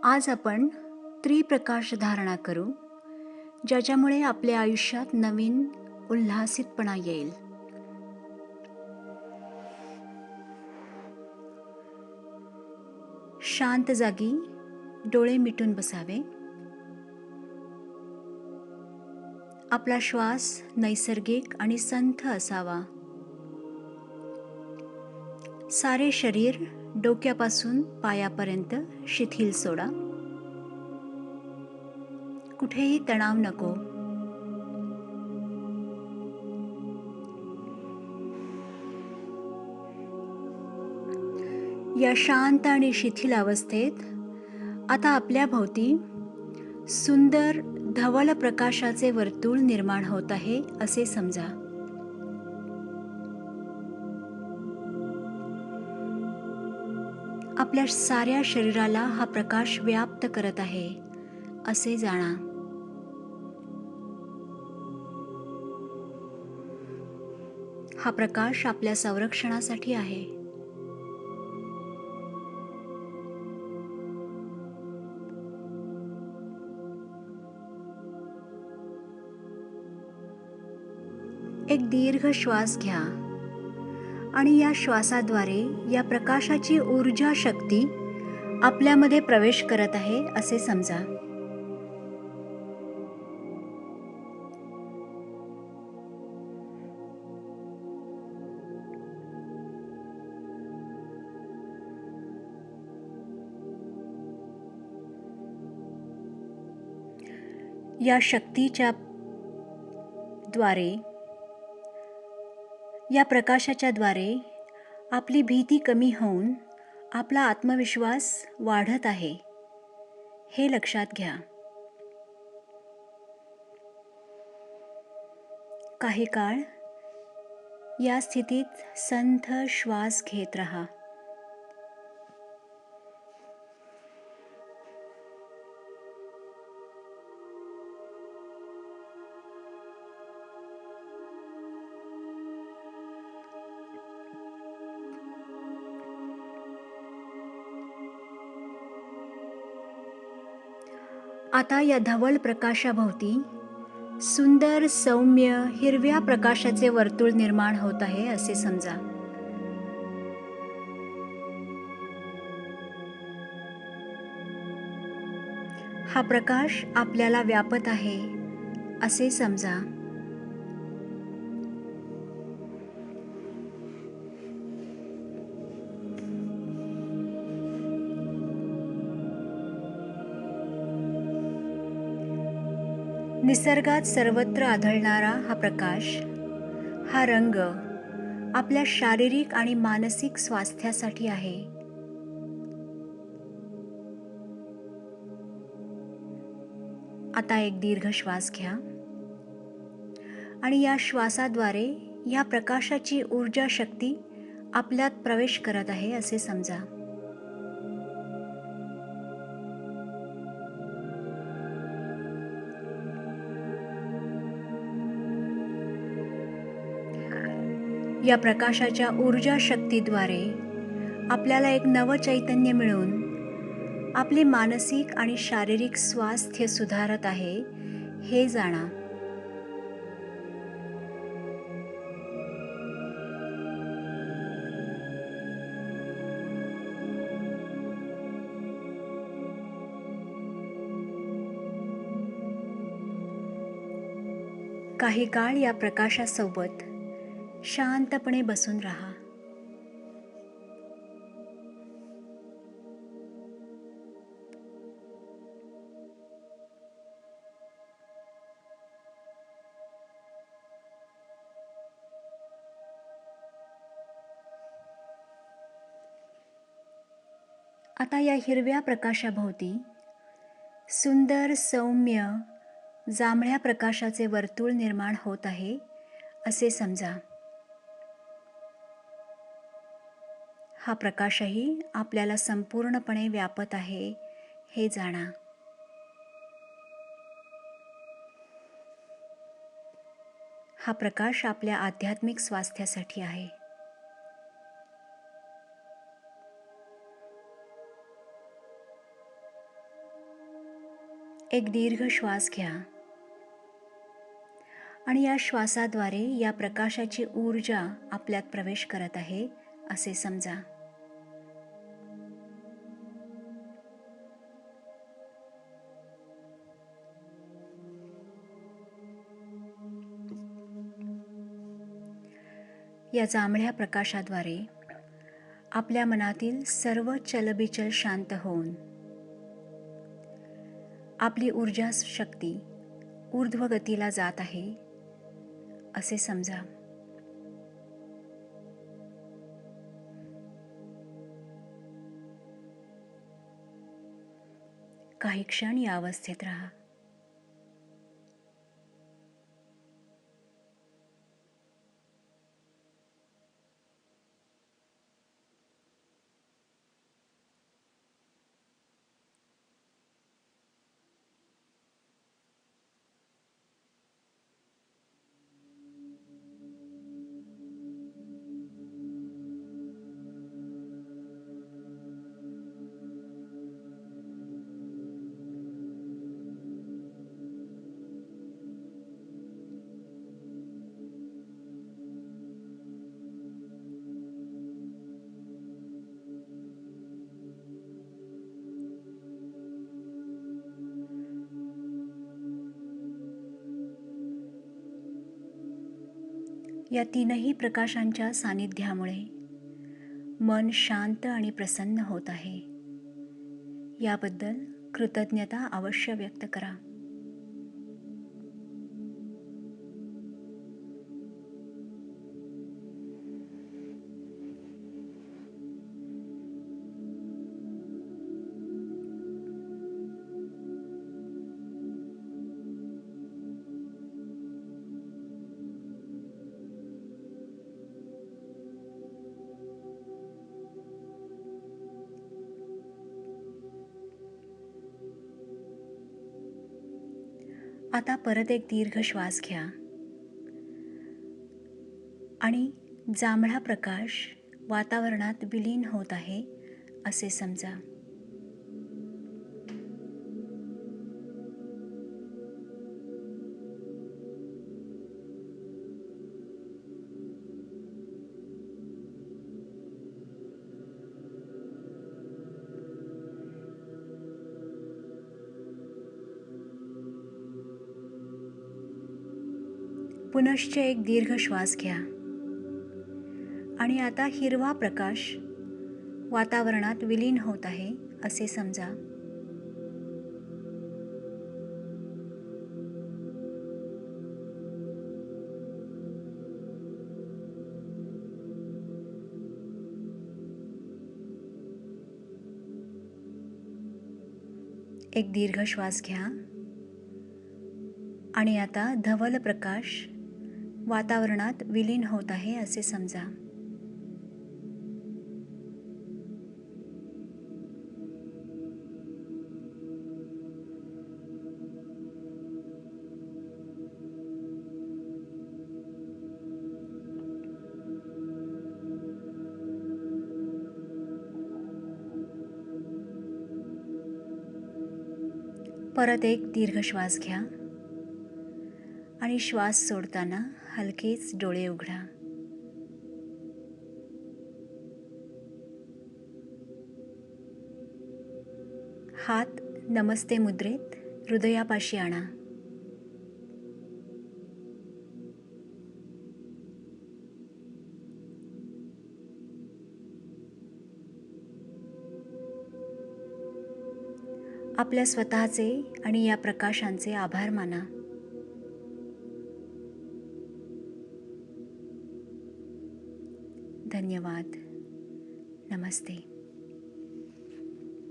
आज आपण त्रिप्रकाश धारणा करू, ज्याच्यामुळे आपल्या आयुष्यात नवीन उल्हासितपणा येईल. शांत जागी डोळे मिटून बसावे. आपला श्वास नैसर्गिक आणि संथ असावा. सारे शरीर डोक्यापासून पायापर्यंत शिथिल सोडा. कुठेही तणाव नको. या शांत आणि शिथिल अवस्थेत आता आपल्या भोवती सुंदर धवल प्रकाशाचे वर्तुळ निर्माण होत आहे असे समजा. आपल्या साऱ्या शरीराला हा प्रकाश व्याप्त करत आहे असे जाणा. हा प्रकाश आपल्या संरक्षणासाठी आहे. एक दीर्घ श्वास घ्या आणि या श्वासाद्वारे या प्रकाशाची ऊर्जा शक्ती आपल्यामध्ये प्रवेश करत आहे असे समजा. या शक्तीच्या द्वारे, या प्रकाशाच्या द्वारे आपली भीती कमी होऊन आपला आत्मविश्वास वाढत आहे हे लक्षात घ्या. काही काळ या स्थितीत संथ श्वास घेत रहा. आता या धवल प्रकाशाभोवती सुंदर सौम्य हिरव्या प्रकाशाचे वर्तुळ निर्माण होत आहे असे समजा. हा प्रकाश आपल्याला व्यापत आहे असे समजा. निसर्गात सर्वत्र आढळणारा हा प्रकाश, हा रंग आपल्या शारीरिक आणि मानसिक स्वास्थ्यासाठी आहे. आता एक दीर्घ श्वास घ्या आणि या श्वासाद्वारे या प्रकाशाची ऊर्जा शक्ती आपल्यात प्रवेश करत आहे असे समजा. या प्रकाशाच्या ऊर्जा शक्तीद्वारे आपल्याला एक नव चैतन्य मिळून आपले मानसिक आणि शारीरिक स्वास्थ्य सुधारत आहे हे जाणा. काही काळ या प्रकाशासोबत शांतपणे बसून राहा. आता या हिरव्या प्रकाशाभोवती सुंदर सौम्य जांभळ्या प्रकाशाचे वर्तुळ निर्माण होत आहे असे समजा. हा प्रकाशही आपल्याला संपूर्णपणे व्यापत आहे हे जाणा. हा प्रकाश आपल्या आध्यात्मिक स्वास्थ्यासाठी आहे. एक दीर्घ श्वास घ्या आणि या श्वासाद्वारे या प्रकाशाची ऊर्जा आपल्यात प्रवेश करत आहे असे समजा. या जांभळ्या प्रकाशाद्वारे आपल्या मनातील सर्व चलबिचल शांत होऊन आपली ऊर्जा शक्ती ऊर्ध्वगतीला जात आहे असे समजा. काही क्षण या अवस्थेत राहा. या तीनही प्रकाशांच्या सानिध्यामुळे मन शांत आणि प्रसन्न होत आहे. याबद्दल कृतज्ञता अवश्य व्यक्त करा. आता परत एक दीर्घ श्वास घ्या आणि जांभळा प्रकाश वातावरणात विलीन होत आहे असे समजा. पुनश्च एक दीर्घ श्वास घ्या आणि आता हिरवा प्रकाश वातावरणात विलीन होत आहे असे समजा. एक दीर्घ श्वास घ्या आणि आता धवल प्रकाश वातावरणात विलीन होत आहे असे समजा. परत एक दीर्घ श्वास घ्या आणि श्वास सोडताना हलकेच डोळे उघडा. हात नमस्ते मुद्रेत हृदयापाशी आणा. आपल्या स्वतःचे आणि या प्रकाशांचे आभार माना. धन्यवाद. नमस्ते.